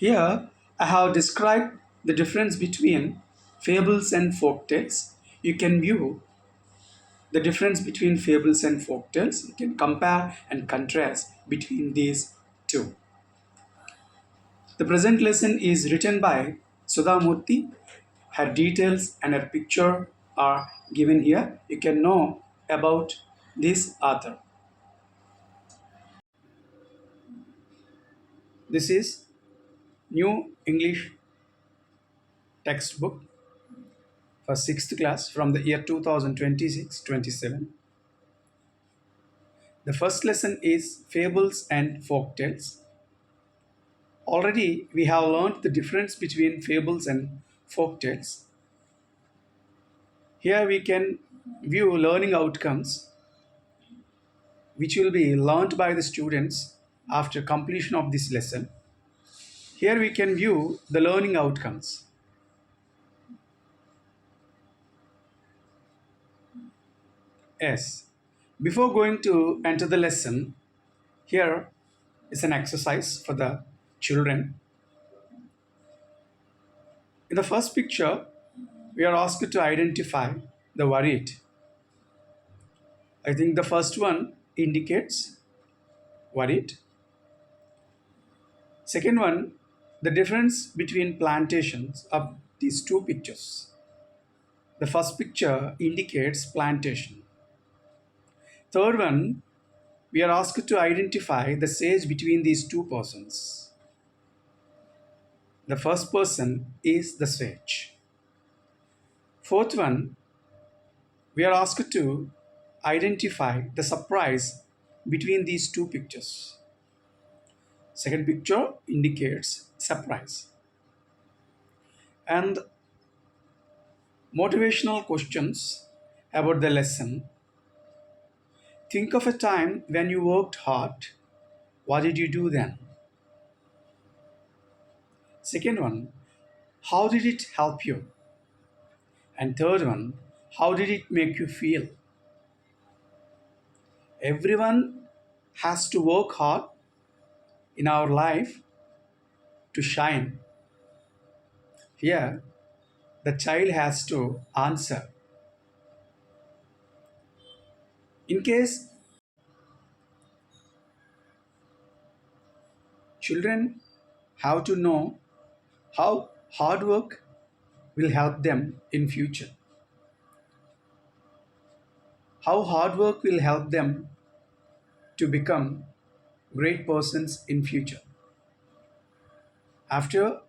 Here, I have described the difference between fables and folk tales. You can view the difference between fables and folk tales. You can compare and contrast between these two. The present lesson is written by Sudha Murthy. Her details and her picture are given here. You can know about this author. This is New English textbook for 6th class from the year 2026-27. The first lesson is fables and folk tales. Already we have learned the difference between fables and folk tales. Here we can view learning outcomes which will be learned by the students after completion of this lesson. Here we can view the learning outcomes. Yes. Before going to enter the lesson, here is an exercise for the children. In the first picture, we are asked to identify the worried. I think the first one indicates worried. Second one, the difference between plantations of these two pictures. The first picture indicates plantation. Third one, we are asked to identify the sage between these two persons. The first person is the sage. Fourth one, we are asked to identify the surprise between these two pictures. Second picture indicates surprise. And motivational questions about the lesson. Think of a time when you worked hard. What did you do then? Second one, how did it help you? And third one, how did it make you feel? Everyone has to work hard in our life to shine. Here, the child has to answer. In case children have to know how hard work will help them in future. How hard work will help them to become great persons in future. After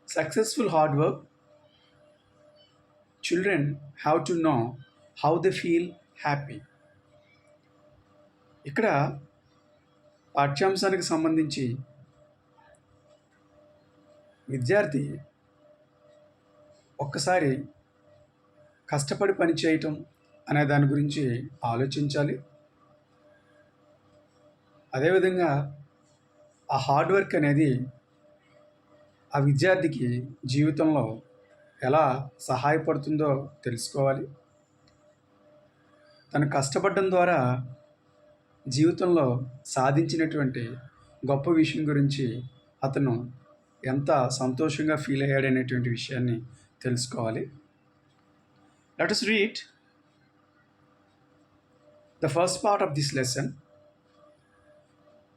successful hard work, children have to know how they feel happy. ఇక్కడ పాఠ్యాంశానికి సంబంధించి విద్యార్థి ఒక్కసారి కష్టపడి పని చేయటం అనే దాని గురించి ఆలోచించాలి. అదేవిధంగా ఆ హార్డ్ వర్క్ అనేది ఆ విద్యార్థికి జీవితంలో ఎలా సహాయపడుతుందో తెలుసుకోవాలి. తను కష్టపడడం ద్వారా జీవితంలో సాధించినటువంటి గొప్ప విషయం గురించి అతను ఎంత సంతోషంగా ఫీల్ అయ్యాడనేటువంటి విషయాన్ని తెలుసుకోవాలి. Let us read the first part of this lesson.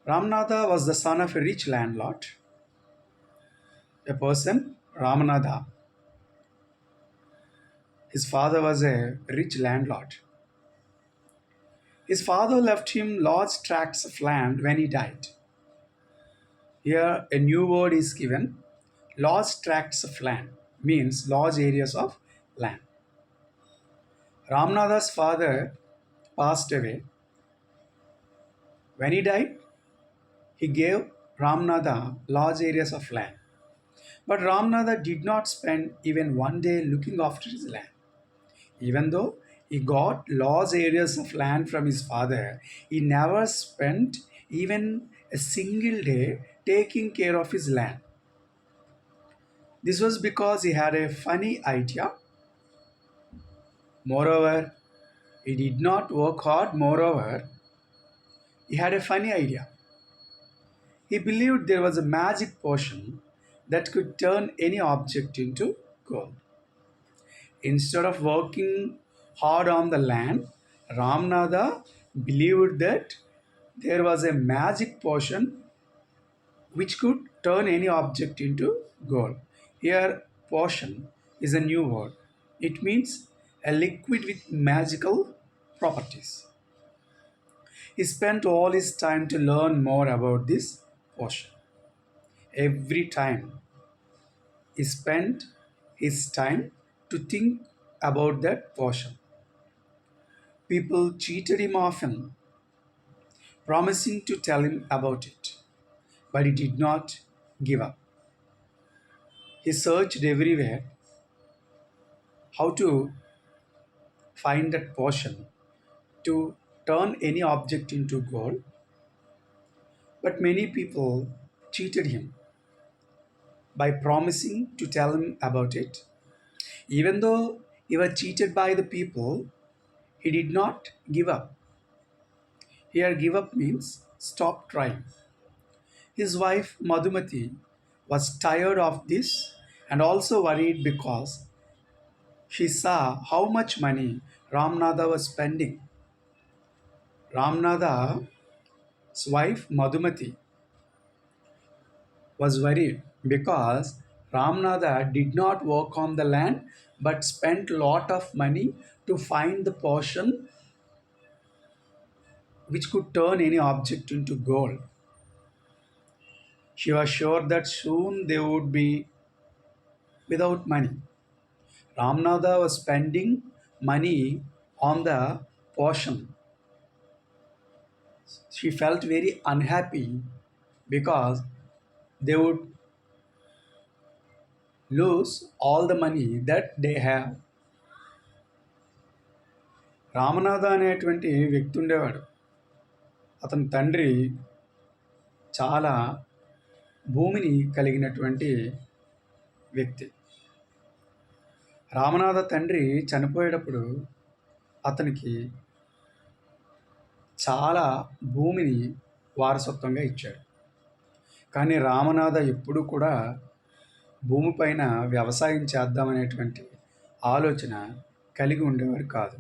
Ramanatha was the son of a rich landlord. A person, Ramanatha. His father was a rich landlord. His father left him large tracts of land when he died. Here, a new word is given. Large tracts of land means large areas of land. Ramanatha's father passed away. When he died, he gave Ramanatha large areas of land. But Ramanatha did not spend even one day looking after his land. Even though he got large areas of land from his father, he never spent even a single day taking care of his land. This was because he had a funny idea. Moreover, he did not work hard. Moreover, he had a funny idea. He believed there was a magic potion that could turn any object into gold. Instead of working hard on the land, Ramnada believed that there was a magic potion which could turn any object into gold. Here, potion is a new word. It means a liquid with magical properties. He spent all his time to learn more about this potion. Every time he spent his time to think about that potion. People cheated him often, promising to tell him about it, but he did not give up. He searched everywhere how to find that potion to turn any object into gold, but many people cheated him by promising to tell him about it. Even though he was cheated by the people, he did not give up. Here, give up means stop trying. His wife Madhumati was tired of this and also worried because she saw how much money Ramnada was spending. Ramnada's wife Madhumati was worried because Ramnada did not work on the land but spent lot of money to find the portion which could turn any object into gold. She was sure that soon they would be without money. Ramnada was spending money on the portion. She felt very unhappy because they would lose all the money that they have. Ramanatha అనేటువంటి వ్యక్తి ఉండేవాడు. అతని తండ్రి చాలా భూమిని కలిగినటువంటి వ్యక్తి. రామనాథ తండ్రి చనిపోయేటప్పుడు అతనికి చాలా భూమిని వారసత్వంగా ఇచ్చాడు. కానీ రామనాథ ఎప్పుడూ కూడా భూమిపైన వ్యవసాయం చేద్దామనేటువంటి ఆలోచన కలిగి ఉండేవాడు కాదు.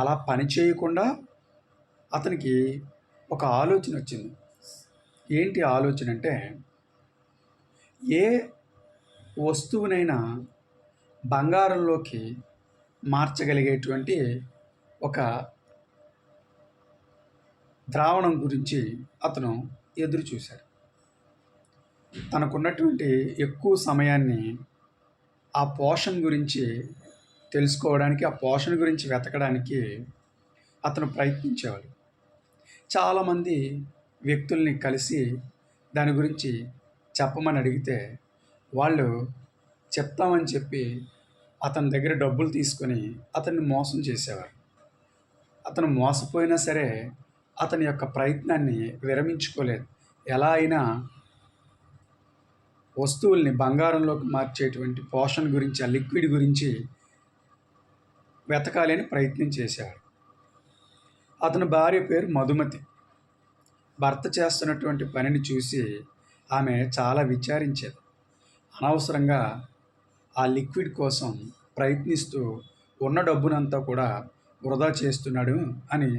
అలా పని చేయకుండా అతనికి ఒక ఆలోచన వచ్చింది. ఏంటి ఆలోచన అంటే, ఏ వస్తువునైనా బంగారంలోకి మార్చగలిగేటువంటి ఒక ద్రావణం గురించి అతను ఎదురు చూశాడు. తనకున్నటువంటి ఎక్కువ సమయాన్ని ఆ పోషణ గురించి తెలుసుకోవడానికి, ఆ పోషణ గురించి వెతకడానికి అతను ప్రయత్నించేవాడు. చాలామంది వ్యక్తుల్ని కలిసి దాని గురించి చెప్పమని అడిగితే వాళ్ళు చెప్తామని చెప్పి అతని దగ్గర డబ్బులు తీసుకొని అతన్ని మోసం చేసేవారు. అతను మోసపోయినా సరే అతని యొక్క ప్రయత్నాన్ని విరమించుకోలేదు. ఎలా అయినా వస్తువుల్ని బంగారంలోకి మార్చేటువంటి పోషణ గురించి, ఆ లిక్విడ్ గురించి వెతకాలి అని ప్రయత్నం చేశాడు. అతని భార్య పేరు మధుమతి. భర్త చేస్తున్నటువంటి పనిని చూసి ఆమె చాలా విచారించేది. అనవసరంగా ఆ లిక్విడ్ కోసం ప్రయత్నిస్తూ ఉన్న డబ్బునంతా కూడా వృధా చేస్తున్నాడు అని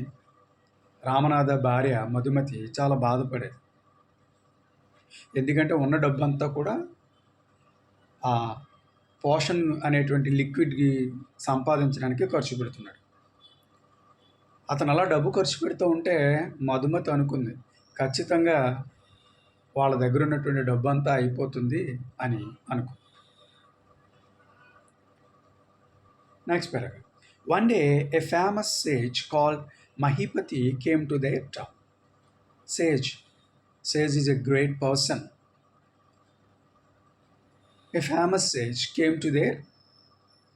రామనాథ భార్య మధుమతి చాలా బాధపడేది. ఎందుకంటే ఉన్న డబ్బంతా కూడా ఆ పోషన్ అనేటువంటి లిక్విడ్కి సంపాదించడానికి ఖర్చు పెడుతున్నాడు. అతను అలా డబ్బు ఖర్చు పెడుతూ ఉంటే మధుమతి అనుకుంది, ఖచ్చితంగా వాళ్ళ దగ్గర ఉన్నటువంటి డబ్బు అంతా అయిపోతుంది అని అనుకుంది. Next paragraph. One day, a famous sage called Mahipati came to their town. Sage is a great person. A famous sage came to their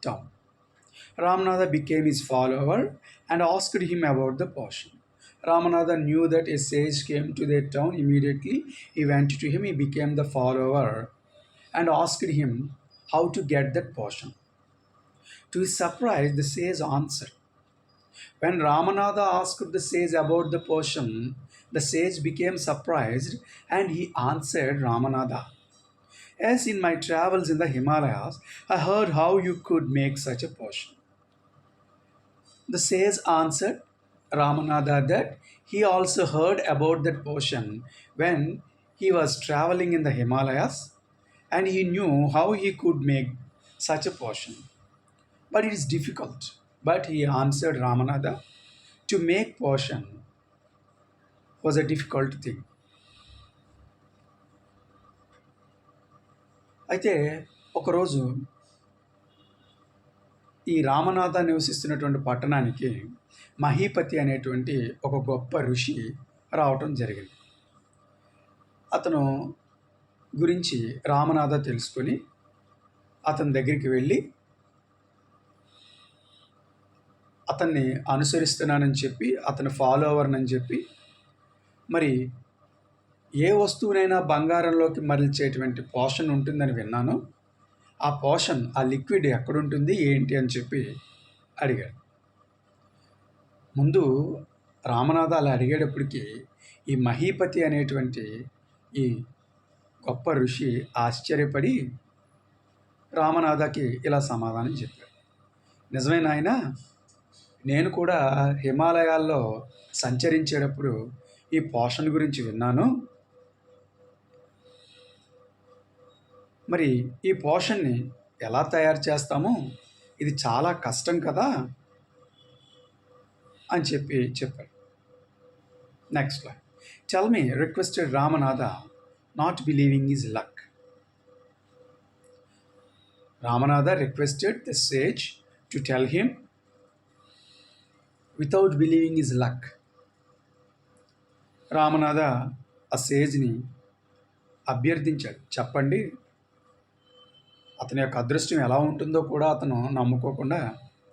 town. Ramanatha became his follower and asked him about the potion. Ramanatha knew that a sage came to their town. Immediately, he went to him. He became the follower and asked him how to get that potion. To his surprise, the sage answered. When Ramanatha asked the sage about the potion, The sage became surprised and he answered Ramanada, as in my travels in the Himalayas, I heard how you could make such a potion. The sage answered Ramanada that he also heard about that potion when he was traveling in the Himalayas and he knew how he could make such a potion. But it is difficult. But he answered Ramanada, to make potion was a difficult thing. అయితే ఒకరోజు ఈ రామనాథ నివసిస్తున్నటువంటి పట్టణానికి మహీపతి అనేటువంటి ఒక గొప్ప ఋషి రావటం జరిగింది. అతను గురించి రామనాథ తెలుసుకొని అతని దగ్గరికి వెళ్ళి అతన్ని అనుసరిస్తున్నానని చెప్పి అతను ఫాలోవర్నని చెప్పి మరి ఏ వస్తువునైనా బంగారంలోకి మరల్చేటువంటి పోషన్ ఉంటుందని విన్నాను. ఆ పోషన్, ఆ లిక్విడ్ ఎక్కడుంటుంది ఏంటి అని చెప్పి అడిగాడు. ముందు రామనాథ అలా అడిగేటప్పటికి ఈ మహీపతి అనేటువంటి ఈ గొప్ప ఋషి ఆశ్చర్యపడి రామనాథకి ఇలా సమాధానం చెప్పాడు. నిజమే నాయనా, నేను కూడా హిమాలయాల్లో సంచరించేటప్పుడు ఈ పోషన్ గురించి విన్నాను. మరి ఈ పోషన్ని ఎలా తయారు చేస్తామో ఇది చాలా కష్టం కదా అని చెప్పాడు. Next line. Tell me requested Ramanatha, not believing is luck. Ramanada requested the sage to tell him without believing his luck. Ramanatha ఆ సేజ్ని అభ్యర్థించాడు, చెప్పండి అతని యొక్క అదృష్టం ఎలా ఉంటుందో కూడా అతను నమ్ముకోకుండా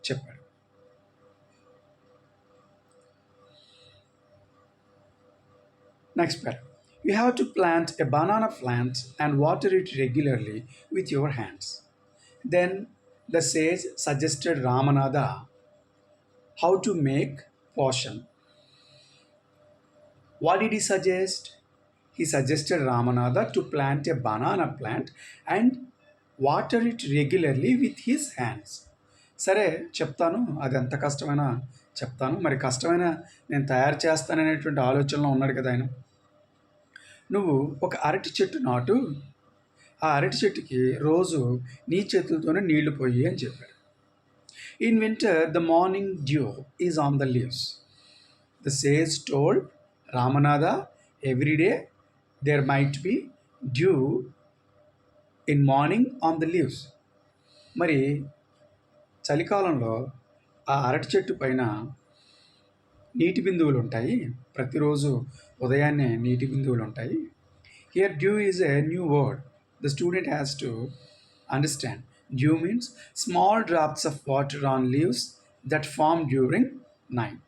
చెప్పాడు. Next pair. You have to plant a banana plant and water it regularly with your hands. Then the sage suggested Ramanada how to make potion. What did he suggest? He suggested Ramanada to plant a banana plant and water it regularly with his hands. సరే చెప్తాను, అది ఎంత కష్టమైనా చెప్తాను. మరి కష్టమైన నేను తయారు చేస్తాననేటువంటి ఆలోచనలో ఉన్నాడు కదా ఆయన. నువ్వు ఒక అరటి చెట్టు నాటు, ఆ అరటి చెట్టుకి రోజు నీ చేతులతోనే నీళ్లు పోయి అని చెప్పాడు. In winter the morning dew is on the leaves. The sage told Ramanatha every day there might be dew in morning on the leaves. మరి చలికాలంలో ఆ అరటి చెట్టు పైన నీటి బిందువులు ఉంటాయి, ప్రతిరోజు ఉదయాన్నే నీటి బిందువులు ఉంటాయి. Here due is a new word. The student has to understand. Dew means small drops of water on leaves that form during night.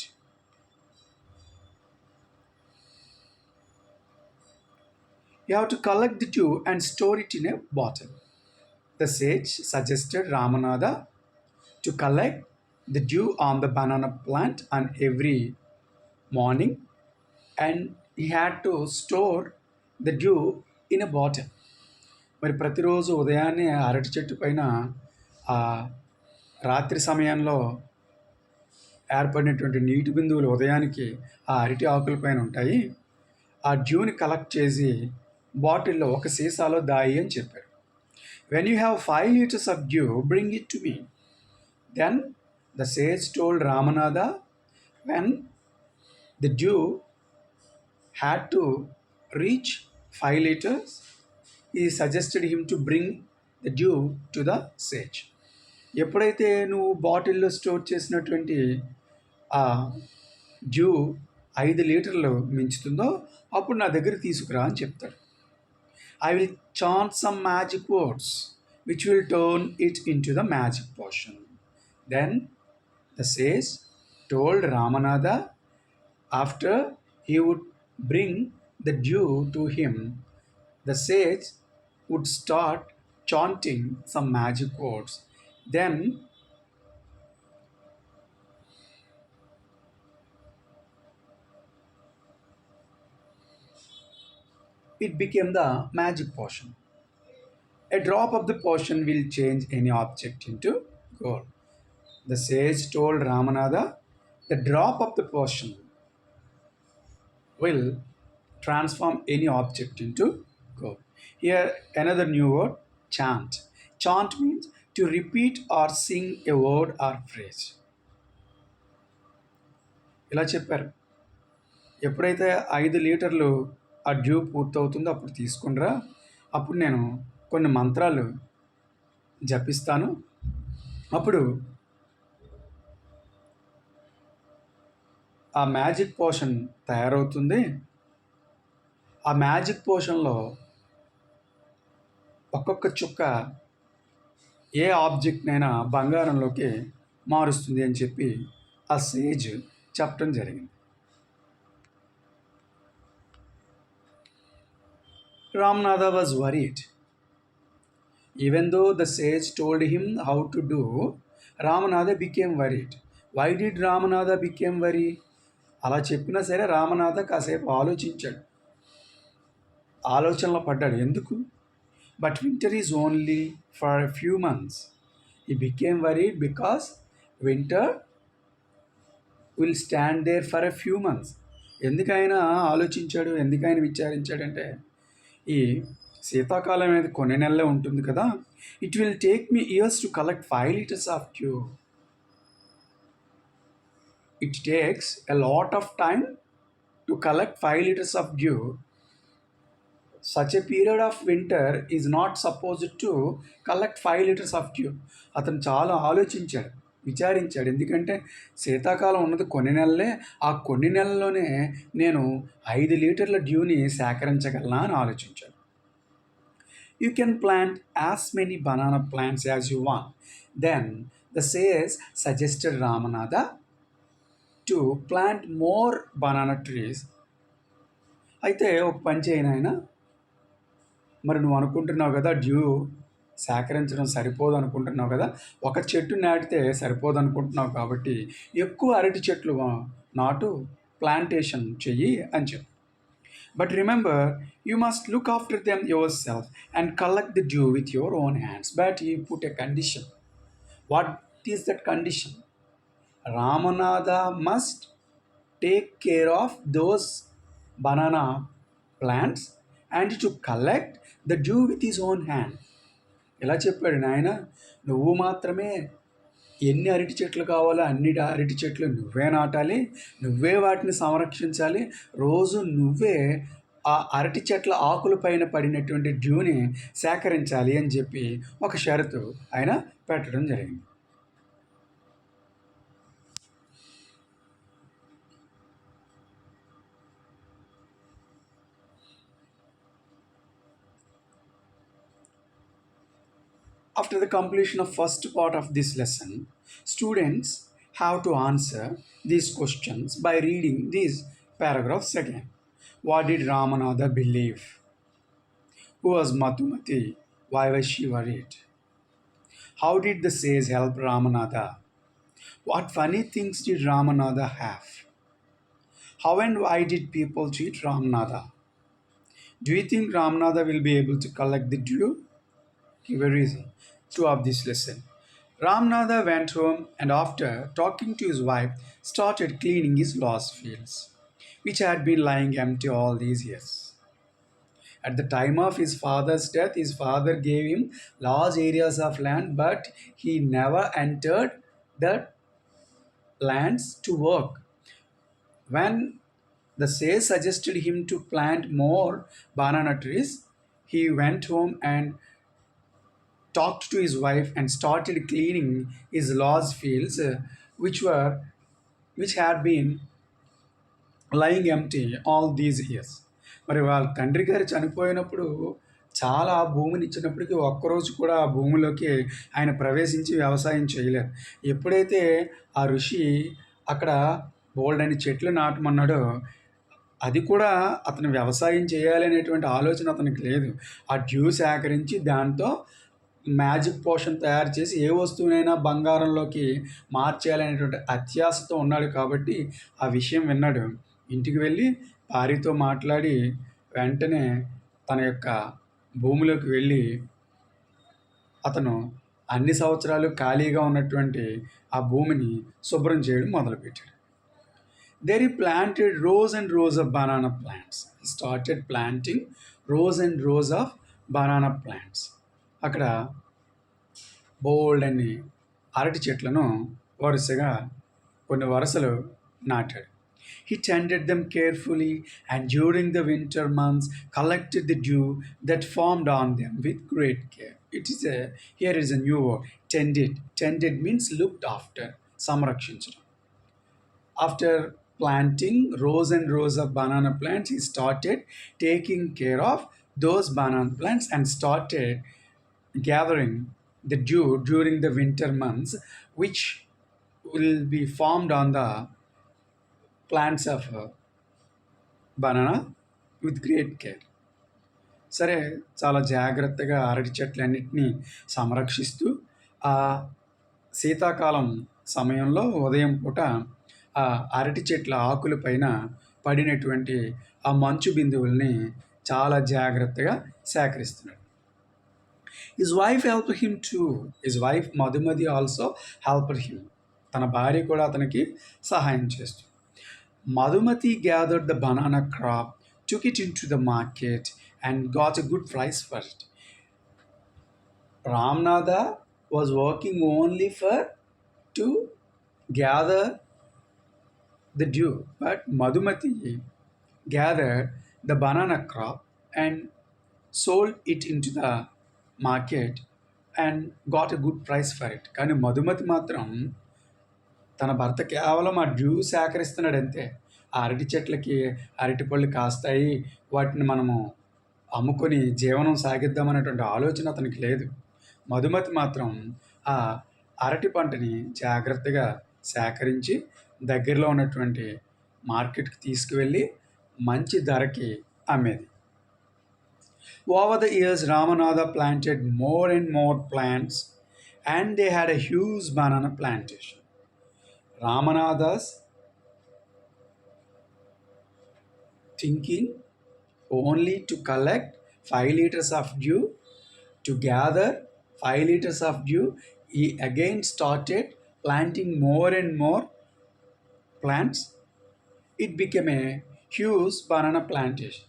You have to collect the dew and store it in a bottle. The sage suggested Ramanada to collect the dew on the banana plant on every morning, and he had to store the dew in a bottle. మరి ప్రతిరోజు ఉదయాన్నే అరటి చెట్టు పైన ఆ రాత్రి సమయంలో ఏర్పడినటువంటి నీటి బిందువులు ఉదయానికి ఆ అరటి ఆకుల పైన ఉంటాయి. ఆ డ్యూని కలెక్ట్ చేసి బాటిల్లో ఒక సీసాలో దాయి అని చెప్పాడు. When you have 5 liters of dew bring it to me. Then the sage told Ramanatha when the dew had to reach 5 liters, he suggested him to bring the dew to the sage. ఎప్పుడైతే నువ్వు బాటిల్లో store చేసినటువంటి ఆ due 5 లీటర్లు మించుతుందో అప్పుడు నా దగ్గర తీసుకురా అని చెప్తాడు. I will chant some magic words which will turn it in to the magic portion. Then the sage told Ramanatha after he would bring the dew to him, the sage would start chanting some magic words. Then it became the magic potion. A drop of the potion will change any object into gold. The sage told Ramanada, the drop of the potion will transform any object into gold. Here, another new word, chant. Chant means to repeat or sing a word or phrase. ఇలా చెప్పారు. ఎప్పుడైతే 5 లీటర్లు ఆ due పూర్తవుతుందో అప్పుడు తీసుకునిరా, అప్పుడు నేను కొన్ని మంత్రాలు జపిస్తాను, అప్పుడు ఆ మ్యాజిక్ పోషన్ తయారవుతుంది. ఆ మ్యాజిక్ పోషన్లో ఒక్కొక్క చుక్క ఏ ఆబ్జెక్ట్నైనా బంగారంలోకి మారుస్తుంది అని చెప్పి ఆ సేజ్ చెప్పడం జరిగింది. Ramanada was worried. Even though the sage told him how to do, Ramanada became worried. Why did Ramanada became worried? అలా చెప్పినా సరే రామనాథ కాసేపు ఆలోచించాడు, ఆలోచనలో పడ్డాడు. ఎందుకు? But winter is only for a few months. He became worried because winter will stand there for a few months. ఎందుకైనా ఆలోచించాడు, ఎందుకైనా విచారించాడంటే, ఈ శీతాకాలం అనేది కొన్ని నెలలే ఉంటుంది కదా, it will take me years to collect 5 liters of due. It takes a lot of time to collect 5 liters of due. Such a period of winter is not supposed to collect 5 liters of dew. అతను చాలా ఆలోచించాడు, విచారించాడు. ఎందుకంటే శీతాకాలం ఉన్నది కొన్ని నెలలే, ఆ కొన్ని నెలల్లోనే నేను 5 లీటర్ల డ్యూని సేకరించగలనా అని ఆలోచించాడు. You can plant as many banana plants as you want. Then the sage suggested Ramanada to plant more banana trees. అయితే ఒక పని చేయను ఆయన, మరి నువ్వు అనుకుంటున్నావు కదా డ్యూ సేకరించడం సరిపోదు అనుకుంటున్నావు కదా, ఒక చెట్టు నాటితే సరిపోదు అనుకుంటున్నావు కాబట్టి ఎక్కువ అరటి చెట్లు నాటు, ప్లాంటేషన్ చెయ్యి అని చెప్పు. But remember, you must look after them your self and collect the due with your own hands. But you put a condition. What is that condition? Ramanada must take care of those banana plants and to collect the dew with his own hand. ఇలా చెప్పాడు, నాయన నువ్వు మాత్రమే ఎన్ని అరటి చెట్లు కావాలో అన్ని అరటి చెట్లు నువ్వే నాటాలి, నువ్వే వాటిని సంరక్షించాలి, రోజు నువ్వే ఆ అరటి చెట్ల ఆకుల పైన పడినటువంటి డ్యూని సేకరించాలి అని చెప్పి ఒక షరతు ఆయన పెట్టడం జరిగింది. After the completion of first part of this lesson, students have to answer these questions by reading these paragraphs again. What did Ramanada believe? Who was Madhumati? Why was she worried? How did the sage help Ramanada? What funny things did Ramanada have? How and why did people treat Ramanada? Do you think Ramanada will be able to collect the dew? Give a reason. 2 of this lesson. Ramanada went home and after talking to his wife started cleaning his lost fields, which had been lying empty all these years. At the time of his father's death, his father gave him large areas of land, but he never entered the lands to work. When the sage suggested him to plant more banana trees, he went home and talked to his wife and started cleaning his lost fields, which had been lying empty all these years. మరి వాళ్ళ తండ్రి గారు చనిపోయినప్పుడు చాలా భూమిని ఇచ్చినప్పటికీ ఒక్కరోజు కూడా ఆ భూమిలోకి ఆయన ప్రవేశించి వ్యవసాయం చేయలేరు. ఎప్పుడైతే ఆ ఋషి అక్కడ బోల్డని చెట్లు నాటమన్నాడో, అది కూడా అతను వ్యవసాయం చేయాలనేటువంటి ఆలోచన అతనికి లేదు. ఆ డ్యూ సేకరించి దాంతో మ్యాజిక్ పోషన్ తయారు చేసి ఏ వస్తువునైనా బంగారంలోకి మార్చేయాలనేటువంటి అత్యాశతో ఉన్నాడు కాబట్టి ఆ విషయం విన్నాడు. ఇంటికి వెళ్ళి భార్యతో మాట్లాడి వెంటనే తన యొక్క భూమిలోకి వెళ్ళి అతను అన్ని సంవత్సరాలు ఖాళీగా ఉన్నటువంటి ఆ భూమిని శుభ్రం చేయడం మొదలుపెట్టాడు. There he planted rows and rows of banana plants. He started planting rows and rows of banana plants. అక్కడ బోల్డ్ అన్ని అరటి చెట్లను వరుసగా కొన్ని వరుసలు నాటాడు. He tended them carefully and during the winter months collected the dew that formed on them with great care. Here is a new word, tended. Tended means looked after, సంరక్షించడం. After planting rows and rows of banana plants, he started taking care of those banana plants and started gathering the dew during the winter months, which will be formed on the plants of banana with great care. సరే, చాలా జాగ్రత్తగా అరటి చెట్లన్నిటినీ సంరక్షిస్తూ ఆ శీతాకాలం సమయంలో ఉదయం పూట ఆ అరటి చెట్ల ఆకుల పైన పడినటువంటి ఆ మంచు బిందువుల్ని చాలా జాగ్రత్తగా సేకరిస్తున్నాడు. His wife help him too. His wife Madhumati also help him. తన భార్య కూడా అతనికి సహాయం చేస్తుంది. Madhumati gathered the banana crop, took it into the market, and got a good price for it. Ramnada was working only to gather the dew, but Madhumati gathered the banana crop and sold it into the market and got a good price for it. కానీ మధుమతి మాత్రం తన భర్త కేవలం ఆ due సేకరిస్తున్నాడు అంతే. ఆ అరటి చెట్లకి అరటి పళ్ళు కాస్తాయి, వాటిని మనము అమ్ముకొని జీవనం సాగిద్దామనేటువంటి ఆలోచన అతనికి లేదు. మధుమతి మాత్రం ఆ అరటి పంటని జాగ్రత్తగా సేకరించి దగ్గరలో ఉన్నటువంటి మార్కెట్కి తీసుకువెళ్ళి మంచి ధరకి అమ్మేది. Over the years, Ramanatha planted more and more plants and they had a huge banana plantation. Ramanatha's thinking only to collect 5 liters of dew, to gather 5 liters of dew, he again started planting more and more plants. It became a huge banana plantation.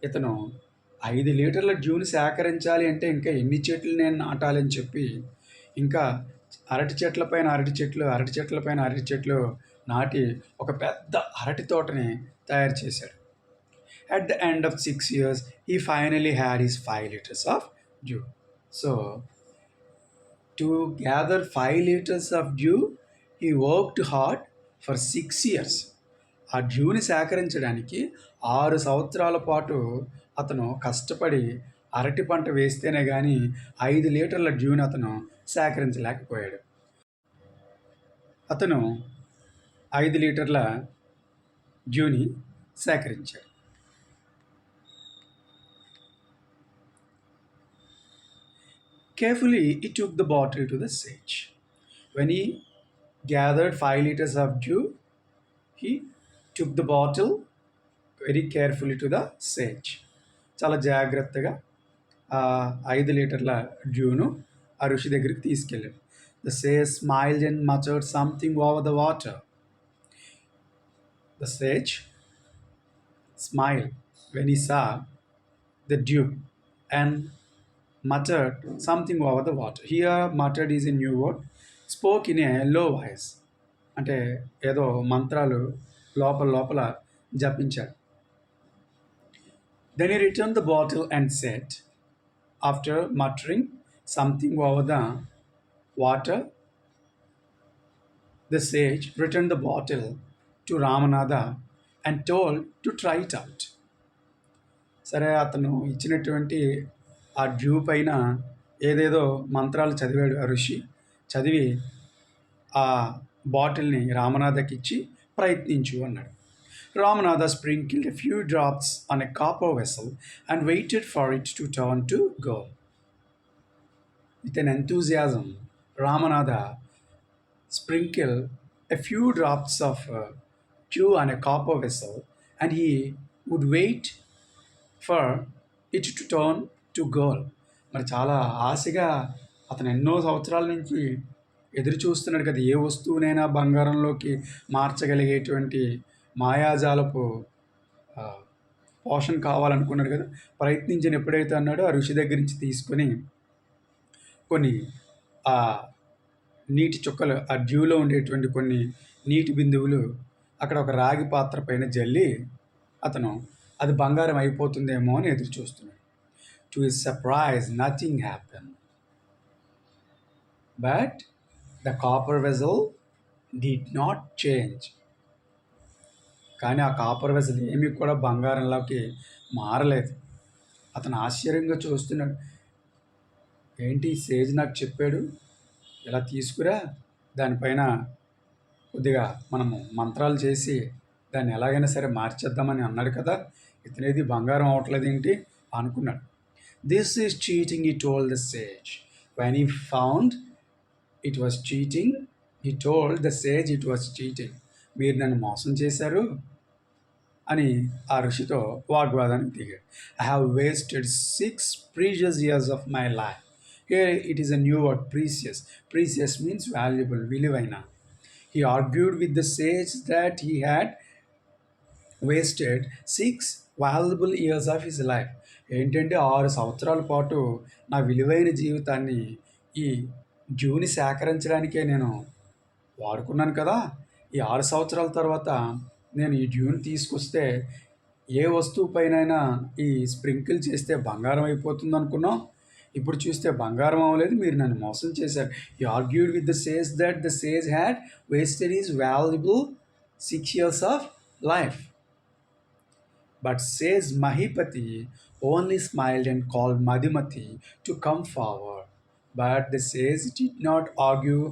ఇతను 5 లీటర్ల డ్యూని సేకరించాలి అంటే ఇంకా ఎన్ని చెట్లు నేను నాటాలని చెప్పి ఇంకా అరటి చెట్లపైన అరటి చెట్లు నాటి ఒక పెద్ద అరటి తోటని తయారు చేశాడు. At the end of 6 years, he finally had his 5 liters of dew. So, to gather 5 liters of dew, he worked hard for 6 years. ఆ డ్యూని సేకరించడానికి 6 సంవత్సరాల పాటు అతను కష్టపడి అరటి పంట వేస్తేనే కానీ 5 లీటర్ల డ్యూని అతను సేకరించలేకపోయాడు. అతను 5 లీటర్ల డ్యూని సేకరించాడు. Carefully, he took the bottle to the sage. When he gathered 5 liters of dew, he took the bottle very carefully to the sage. చాలా జాగ్రత్తగా 5 లీటర్ల డ్యూను ఆ ఋషి దగ్గరికి తీసుకెళ్ళాడు. The sage smiled and muttered something over the water. The sage smiled when he saw the dew and muttered something over the water. Here, muttered is a new word. Spoke in a low voice. అంటే ఏదో మంత్రాలు లోపల జపించాడు. Then he returned the bottle and said, after muttering something over the water, the sage returned the bottle to Ramanatha and told to try it out. సరే, అతను ఇచ్చినటువంటి ఆ due పైన ఏదేదో మంత్రాలు చదివాడు ఆ ఋషి. చదివి ఆ బాటిల్ని రామనాథకి ఇచ్చి ప్రయత్నించు అన్నాడు. Ramanatha sprinkled a few drops on a copper vessel and waited for it to turn to gold. With an enthusiasm, Ramanatha sprinkled a few drops of dew on a copper vessel and he would wait for it to turn to gold. మరి చాలా ఆశగా అతను ఎన్నో సంవత్సరాల నుంచి ఎదురు చూస్తున్నాడు కదా, ఏ వస్తువునైనా బంగారంలోకి మార్చగలిగేటువంటి మాయాజాలపు ఆ, పోషణ కావాలనుకున్నాడు కదా. ప్రయత్నించిన ఎప్పుడైతే అన్నాడో ఆ ఋషి దగ్గర నుంచి తీసుకొని కొన్ని ఆ నీటి చుక్కలు, ఆ డ్యూలో ఉండేటువంటి కొన్ని నీటి బిందువులు అక్కడ ఒక రాగి పాత్ర పైన జల్లి అతను అది బంగారం అయిపోతుందేమో అని ఎదురు చూస్తున్నాడు. To his surprise nothing happen, but the copper vessel did not change. కానీ ఆ కాపర్ వెజల్ ఏమీ కూడా బంగారంలోకి మారలేదు. అతను ఆశ్చర్యంగా చూస్తున్నాడు. ఏంటి సేజ్ నాకు చెప్పాడు, ఇలా తీసుకురా, దానిపైన కొద్దిగా మనము మంత్రాలు చేసి దాన్ని ఎలాగైనా సరే మార్చేద్దామని అన్నాడు కదా, ఇతనేది బంగారం అవట్లేదు ఏంటి అనుకున్నాడు. This is cheating, he told the sage. When he found it was cheating, he told the sage it was cheating. మీరు నన్ను మోసం చేశారు అని ఆ ఋషితో వాగ్వాదానికి దిగాడు. I have wasted 6 precious years of my life. Here it is a new word, precious. Precious means valuable, విలువైన. He argued with the sage that he had wasted 6 valuable years of his life. ఏంటంటే 6 సంవత్సరాల పాటు నా విలువైన జీవితాన్ని ఈ డ్యూని సేకరించడానికే నేను వాడుకున్నాను కదా. ఈ 6 సంవత్సరాల తర్వాత నేను ఈ డ్యూని తీసుకొస్తే ఏ వస్తువు పైనైనా ఈ స్ప్రింకిల్ చేస్తే బంగారం అయిపోతుంది అనుకున్నాం. ఇప్పుడు చూస్తే బంగారం అవ్వలేదు, మీరు నన్ను మోసం చేశారు. You argued with the sage that the sage had wasted is valuable 6 years of life. But sage Mahipati only smiled and called Madhumati to come forward. But the sage did not argue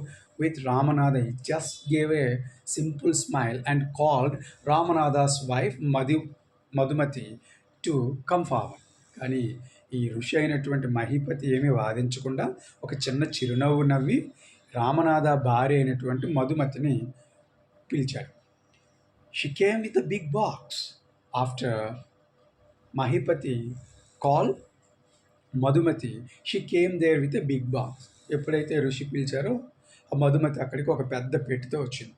with Ramanada. He just gave a simple smile and called Ramanada's wife Madhumati to come forward. కానీ ఈ ఋషి అయినటువంటి మహిపతి ఏమీ వాదించకుండా ఒక చిన్న చిరునవ్వు నవ్వి రామనాథ భార్య అయినటువంటి మధుమతిని పిలిచాడు. She came with a big box. After Mahipati call Madhumati, she came there with a big box. ఎప్పుడైతే ఋషి పిలిచారో ఆ మధుమతి అక్కడికి ఒక పెద్ద పెట్టెతో వచ్చింది.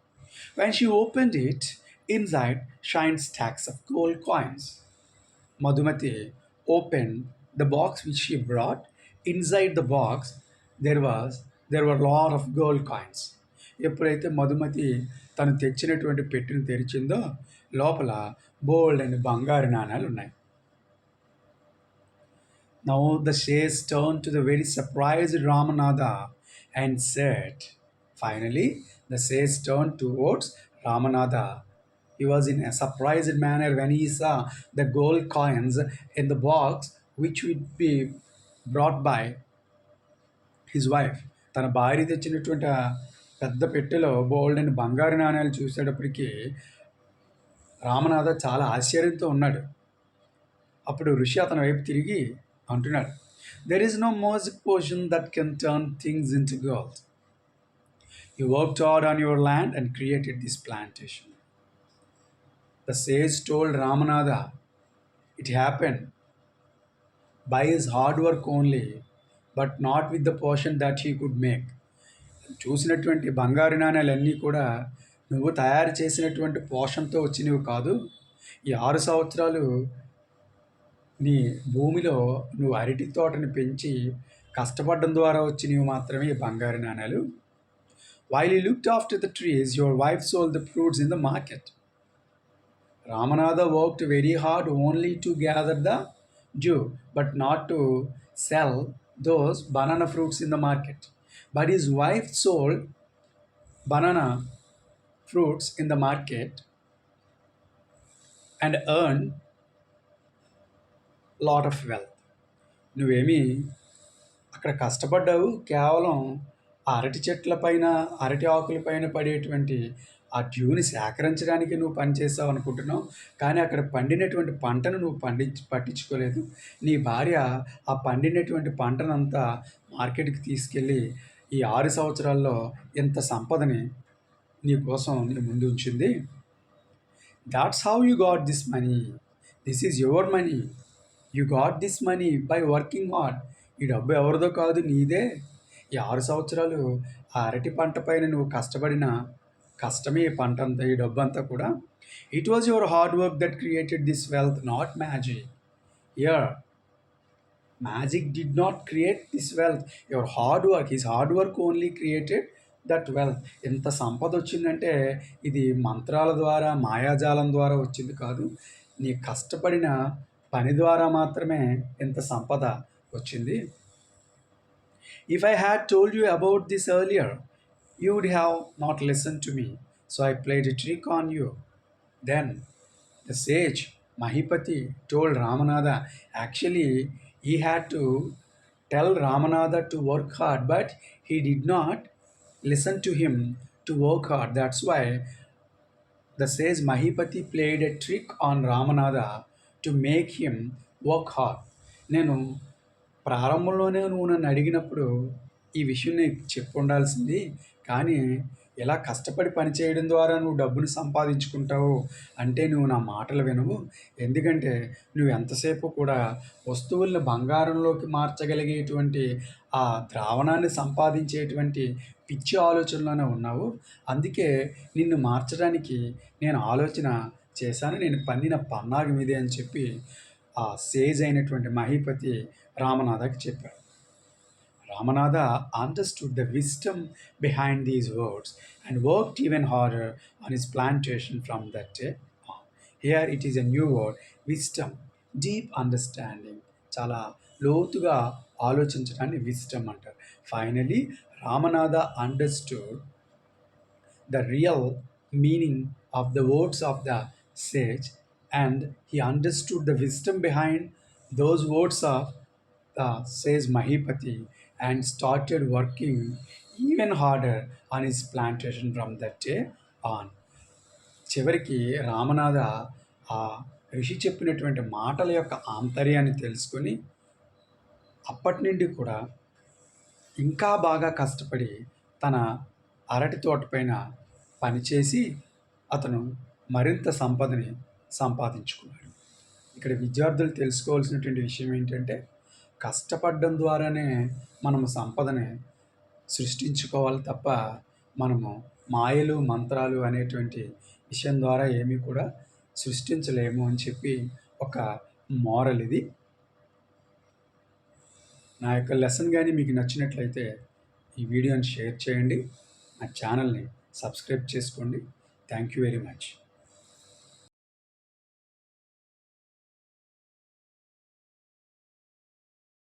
When she opened it, inside shine stocks of gold coins. Madhumati opened the box which she brought. Inside the box there were lot of gold coins. ఎప్పుడైతే మధుమతి తను తెచ్చినటువంటి పెట్టెను తెరిచిందో లోపల బోల్డ్ అని బంగారు నాణాలు ఉన్నాయి. Now the sage turned to the very surprised Ramanada and said, finally the sage turned towards Ramanada. He was in a surprised manner when he saw the gold coins in the box which would be brought by his wife. తన భార్య తెచ్చినటువంటి ఆ పెద్ద పెట్టెలో బోల్డ్ and బంగారు నాణ్యాలు చూసేటప్పటికి రామనాథ చాలా ఆశ్చర్యంతో ఉన్నాడు. అప్పుడు ఋషి అతని వైపు తిరిగి అంటున్నాడు, there is no magic potion that can turn things in to gold. You worked hard on your land and created this plantation. The sage told Ramanada it happened by his hard work only, but not with the portion that he could make. చూసినటువంటి బంగారు నాణ్యాలన్నీ కూడా నువ్వు తయారు చేసినటువంటి పోషణతో వచ్చినవి కాదు. ఈ 6 సంవత్సరాలు నీ భూమిలో నువ్వు అరటి తోటని పెంచి కష్టపడడం ద్వారా వచ్చినవి మాత్రమే ఈ బంగారు నాణ్యాలు. While you looked after the trees, your wife sold the fruits in the market. Ramanada worked very hard only to gather the dew, but not to sell those banana fruits in the market. But his wife sold banana fruits in the market and earned lot of wealth. నువ్వేమీ అక్కడ కష్టపడ్డావు, కేవలం ఆ అరటి చెట్ల పైన, అరటి ఆకుల పైన పడేటువంటి ఆ డ్యూని సేకరించడానికి నువ్వు పనిచేసావు అనుకుంటున్నావు. కానీ అక్కడ పండినటువంటి పంటను నువ్వు పట్టించుకోలేదు. నీ భార్య ఆ పండినటువంటి పంటనంతా మార్కెట్కి తీసుకెళ్ళి ఈ 6 సంవత్సరాల్లో ఎంత సంపదని నీ కోసం నీ ముందు ఉంచింది. That's how you got this money. This is your money. You got this money by working hard. ఈ డబ్బు ఎవరిదో కాదు, నీదే. ఈ 6 సంవత్సరాలు ఆ అరటి పంట పైన నువ్వు కష్టపడిన కష్టమే ఈ పంట అంతా, ఈ డబ్బంతా కూడా. It was your hard work that created this wealth, not magic. Your magic did not create this wealth. Your hard work, his hard work only created that wealth. ఎంత సంపద వచ్చిందంటే ఇది మంత్రాల ద్వారా, మాయాజాలం ద్వారా వచ్చింది కాదు. నీ కష్టపడిన పని ద్వారా మాత్రమే ఇంత సంపద వచ్చింది. If I had told you about this earlier, you would have not listened to me. So I played a trick on you. Then the sage Mahipati told Ramanada. Actually, he had to tell Ramanada to work hard, but he did not listen to him to work hard. That's why the sage Mahipati played a trick on Ramanada to make him work hard. నేను ప్రారంభంలోనే నువ్వు నన్ను అడిగినప్పుడు ఈ విషయం నీకు చెప్పు ఉండాల్సింది, కానీ ఇలా కష్టపడి పని చేయడం ద్వారా నువ్వు డబ్బును సంపాదించుకుంటావు అంటే నువ్వు నా మాటలు వినవు. ఎందుకంటే నువ్వు ఎంతసేపు కూడా వస్తువుల్ని బంగారంలోకి మార్చగలిగేటువంటి ఆ ద్రావణాన్ని సంపాదించేటువంటి పిచ్చి ఆలోచనలోనే ఉన్నావు. అందుకే నిన్ను మార్చడానికి నేను ఆలోచన చేశాను, నేను పన్నిన పన్నాగం ఇదే అని చెప్పి ఆ సేజ్ అయినటువంటి మహీపతి రామనాథకి చెప్పాడు. Ramanada understood the wisdom behind these words and worked even harder on his plantation from that day on. Here it is a new word, wisdom, deep understanding. చాలా లోతుగా ఆలోచించడాన్ని విస్టమ్ అంటారు. Finally Ramanatha understood the real meaning of the words of the sage, and he understood the wisdom behind those words of the sage Mahipati and started working even harder on his plantation from that day on. చివరికి రామనాథ ఆ ఋషి చెప్పినటువంటి మాటల యొక్క ఆంతర్యాన్ని తెలుసుకొని అప్పటి నుండి కూడా ఇంకా బాగా కష్టపడి తన అరటి తోట పైన పనిచేసి అతను మరింత సంపదని సంపాదించుకున్నాడు. ఇక్కడ విద్యార్థులు తెలుసుకోవాల్సినటువంటి విషయం ఏంటంటే కష్టపడడం ద్వారానే మనము సంపదని సృష్టించుకోవాలి తప్ప మనము మాయలు మంత్రాలు అనేటువంటి విషయం ద్వారా ఏమీ కూడా సృష్టించలేము అని చెప్పి ఒక మోరల్ ఇది. నా యొక్క లెసన్ కానీ మీకు నచ్చినట్లయితే ఈ వీడియోని షేర్ చేయండి, నా ఛానల్ని సబ్స్క్రైబ్ చేసుకోండి. Thank you very much.